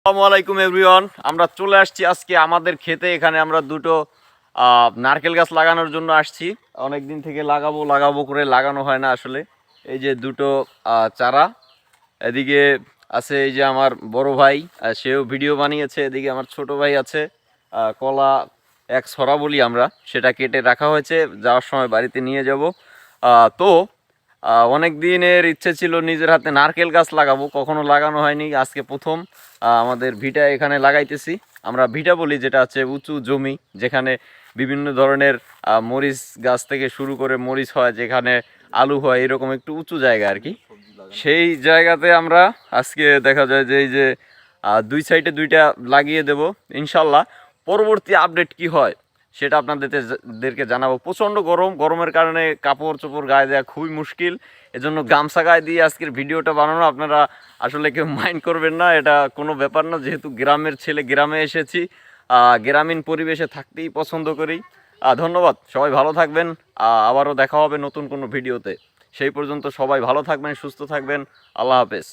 আসসালামু আলাইকুম এভরিওয়ান। আমরা চলে আসছি আজকে আমাদের ক্ষেতে। এখানে আমরা দুটো নারকেল গাছ লাগানোর জন্য আসছি। অনেক দিন থেকে লাগাবো করে লাগানো হয় না আসলে। এই যে দুটো চারা, এদিকে আছে এই যে আমার বড় ভাই, সেও ভিডিও বানিয়েছে। এদিকে আমার ছোট ভাই আছে, কলা এক ছড়া বলি আমরা, সেটা কেটে রাখা হয়েছে, যাওয়ার সময় বাড়িতে নিয়ে যাব। তো অনেক দিনের ইচ্ছে ছিল নিজের হাতে নারকেল গাছ লাগাবো, কখনো লাগানো হয়নি, আজকে প্রথম আমাদের ভিটা এখানে লাগাইতেছি। আমরা ভিটা বলি যেটা হচ্ছে উঁচু জমি, যেখানে বিভিন্ন ধরনের মরিচ গাছ থেকে শুরু করে মরিচ হয়, যেখানে আলু হয়, এরকম একটু উঁচু জায়গা আর কি। সেই জায়গাতে আমরা আজকে দেখা যায় যে এই যে দুই সাইডে দুইটা লাগিয়ে দেব ইনশাল্লাহ। পরবর্তী আপডেট কি হয় সেটা আপনাদেরকে জানাবো। প্রচণ্ড গরমের কারণে কাপড় চোপড় গায়ে দেওয়া খুবই মুশকিল, এজন্য গামছা গায়ে দিয়ে আজকের ভিডিওটা বানানো। আপনারা আসলে কেউ মাইন্ড করবেন না, এটা কোনো ব্যাপার না, যেহেতু গ্রামের ছেলে, গ্রামে এসেছি, গ্রামীণ পরিবেশে থাকতেই পছন্দ করি। ধন্যবাদ, সবাই ভালো থাকবেন। আবারও দেখা হবে নতুন কোনো ভিডিওতে। সেই পর্যন্ত সবাই ভালো থাকবেন, সুস্থ থাকবেন। আল্লাহ হাফেজ।